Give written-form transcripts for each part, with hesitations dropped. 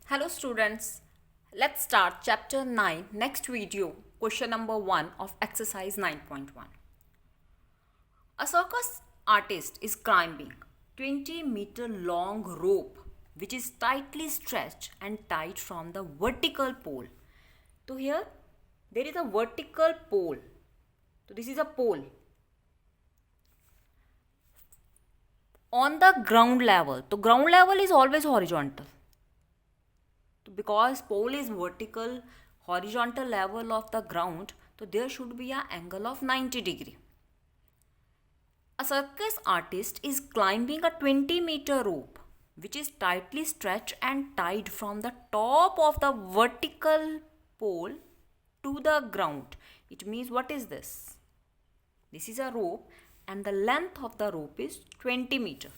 Hello students, let's start chapter 9 next video, question number 1 of exercise 9.1. A circus artist is climbing 20-meter long rope which is tightly stretched and tied from the vertical pole. So here there is a vertical pole. So this is a pole. On the ground level, so ground level is always horizontal. Because pole is vertical, horizontal level of the ground, so there should be an angle of 90 degree. A circus artist is climbing a 20-meter rope which is tightly stretched and tied from the top of the vertical pole to the ground. It means what is this? This is a rope and the length of the rope is 20 meter.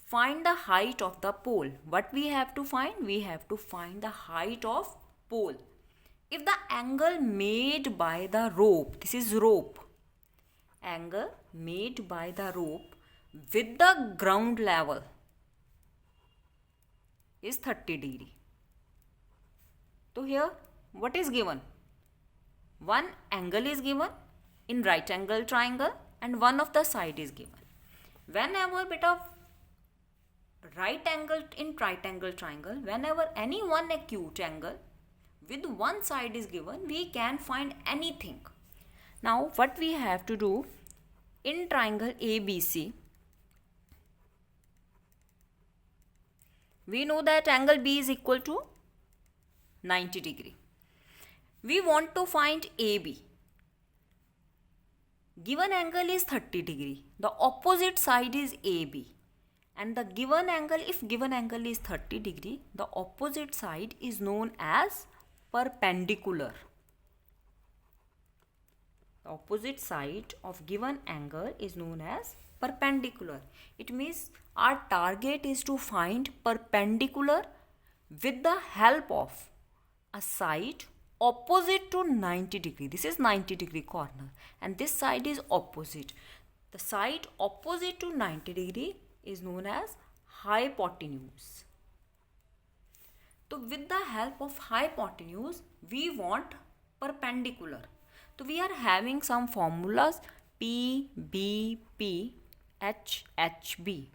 Find the height of the pole. What we have to find? We have to find the height of pole. If the angle made by the rope, this is rope, angle made by the rope with the ground level is 30 degree. So here what is given? One angle is given in right angle triangle and one of the side is given. Whenever bit of right angle in right angle triangle, whenever any one acute angle with one side is given, we can find anything. Now what we have to do, in triangle ABC, we know that angle B is equal to 90 degree. We want to find AB. Given angle is 30 degree. The opposite side is AB. And the given angle, if given angle is 30 degree, the opposite side is known as perpendicular. The opposite side of given angle is known as perpendicular. It means our target is to find perpendicular with the help of a side opposite to 90 degree. This is 90 degree corner and this side is opposite. The side opposite to 90 degree is known as hypotenuse. So with the help of hypotenuse, we want perpendicular. So we are having some formulas P, B, P, H, H, B.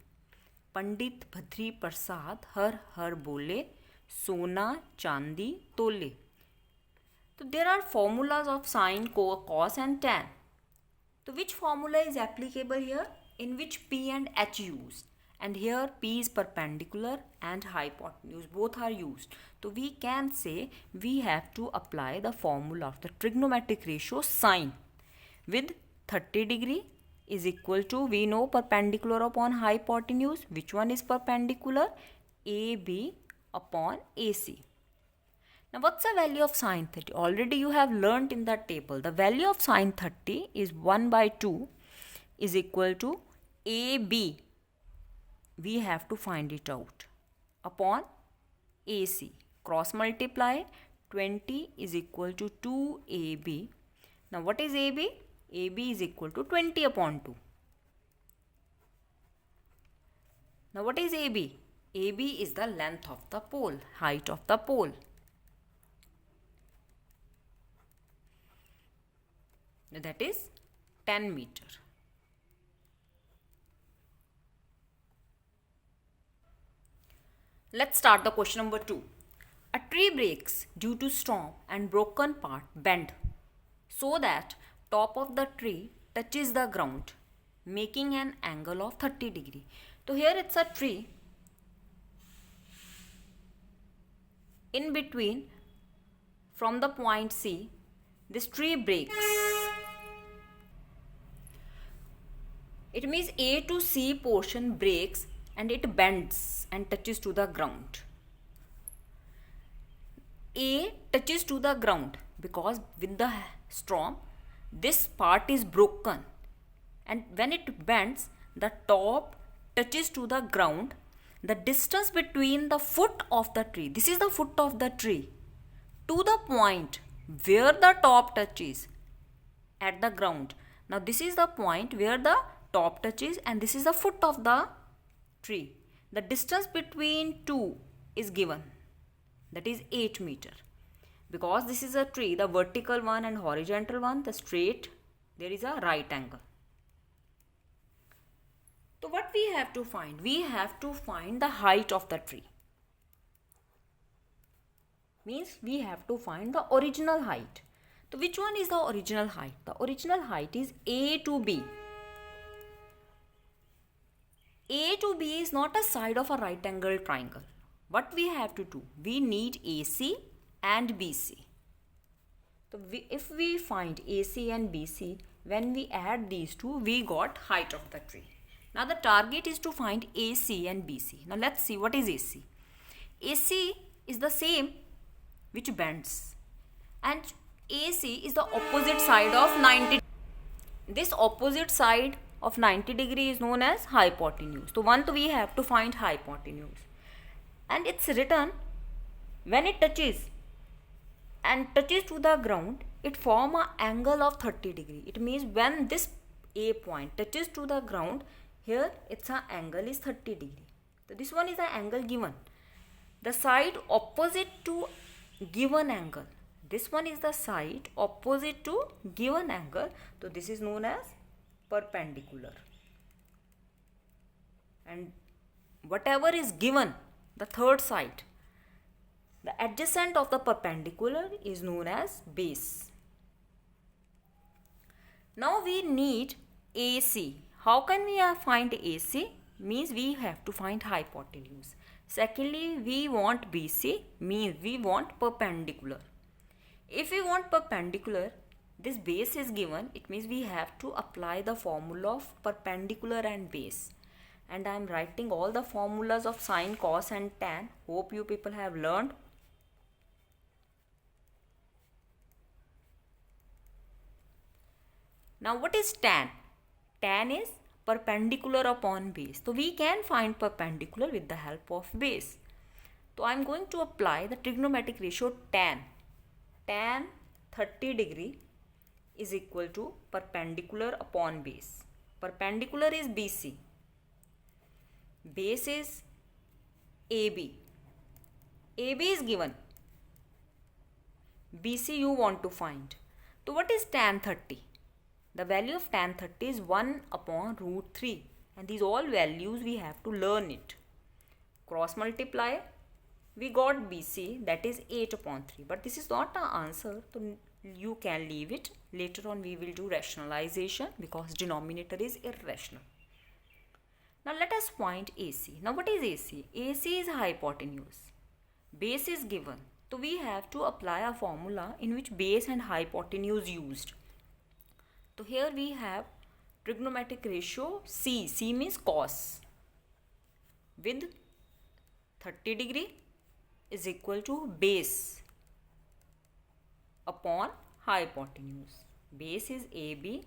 Pandit Bhadri Prasad har har bole, sona chandi tole. So there are formulas of sine, cos and tan. So which formula is applicable here? In which P and H used, and here P is perpendicular and hypotenuse, both are used. So we can say we have to apply the formula of the trigonometric ratio sine with 30 degree is equal to, we know perpendicular upon hypotenuse, which one is perpendicular? AB upon AC. Now what's the value of sine 30? Already you have learnt in the table. The value of sine 30 is 1 by 2 is equal to AB, we have to find it out, upon AC. Cross multiply, 20 is equal to 2AB. Now what is AB? AB is equal to 20 upon 2. Now what is AB? AB is the length of the pole, height of the pole. That is 10 meter. Let's start the question number 2. A tree breaks due to storm and broken part bend so that top of the tree touches the ground, making an angle of 30 degree. So here it's a tree. In between, from the point C, this tree breaks. It means A to C portion breaks and it bends and touches to the ground. A touches to the ground because with the storm this part is broken, and when it bends the top touches to the ground. The distance between the foot of the tree, this is the foot of the tree, to the point where the top touches at the ground. Now this is the point where the top touches and this is the foot of the tree. The distance between two is given. that is 8 meter. Because this is a tree, the vertical one and horizontal one, the straight, there is a right angle. So what we have to find? We have to find the height of the tree. Means we have to find the original height. So which one is the original height? The original height is A to B. A to B is not a side of a right angle triangle. What we have to do? We need AC and BC. So if we find AC and BC, when we add these two, we got height of the tree. Now the target is to find AC and BC. Now let's see what is AC. AC is the same which bends, and AC is the opposite side of 90. This opposite side of 90 degree is known as hypotenuse. So once we have to find hypotenuse, and it's written when it touches to the ground, it form an angle of 30 degree. It means when this A point touches to the ground, here its angle is 30 degree. So this one is the angle given. The side opposite to given angle. This one is the side opposite to given angle. So this is known as perpendicular. And whatever is given, the third side, the adjacent of the perpendicular is known as base. Now we need AC. How can we find AC? Means we have to find hypotenuse. Secondly, we want BC, means we want perpendicular. If we want perpendicular, this base is given. It means we have to apply the formula of perpendicular and base. And I am writing all the formulas of sine, cos and tan. Hope you people have learned. Now what is tan? Tan is perpendicular upon base. So we can find perpendicular with the help of base. So I am going to apply the trigonometric ratio tan. Tan 30 degree is equal to perpendicular upon base. Perpendicular is BC. Base is AB. AB is given. BC you want to find. So what is tan 30? The value of tan 30 is 1 upon root 3. And these all values we have to learn it. Cross multiply. We got BC, that is 8 upon 3. But this is not the answer. So you can leave it. Later on we will do rationalization because denominator is irrational. Now let us find AC. Now what is AC? AC is hypotenuse. Base is given. So we have to apply a formula in which base and hypotenuse used. So here we have trigonometric ratio C. C means cos with 30 degree is equal to base upon hypotenuse. Base is AB,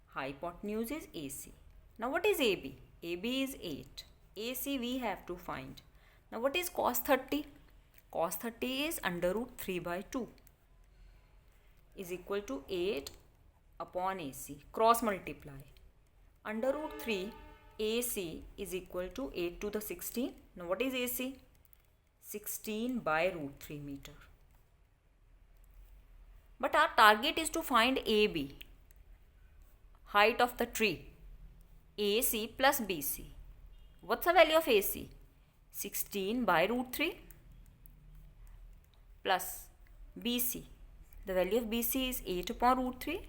hypotenuse is AC. Now what is AB? AB is 8. AC we have to find. Now what is cos 30? Cos 30 is under root 3 by 2 is equal to 8 upon AC. Cross multiply. Under root 3 AC is equal to 8 to the 16. Now what is AC? 16 by root 3 meter. But our target is to find AB, height of the tree. AC plus BC. What's the value of AC? 16 by root 3 plus BC. The value of BC is 8 upon root 3.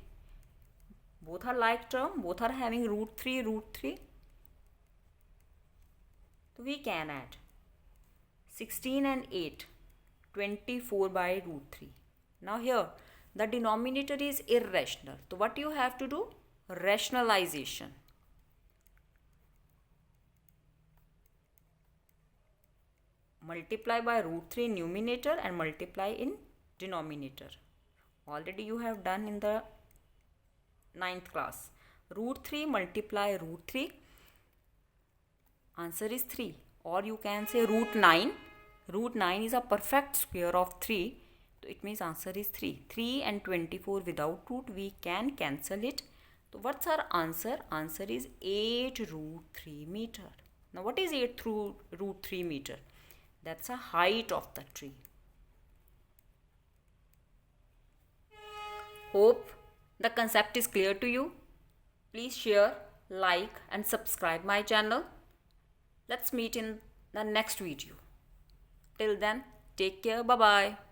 Both are like term. Both are having root 3, root 3. So we can add 16 and 8. 24 by root 3. Now here the denominator is irrational. So what you have to do? Rationalization. Multiply by root 3 numerator and multiply in denominator. Already you have done in the 9th class. Root 3 multiply root 3. Answer is 3. Or you can say root 9. Root 9 is a perfect square of 3. So it means answer is 3. 3 and 24 without root we can cancel it. So what's our answer? Answer is 8 root 3 meter. Now what is 8 through root 3 meter? That's a height of the tree. Hope the concept is clear to you. Please share, like and subscribe my channel. Let's meet in the next video. Till then, take care. Bye bye.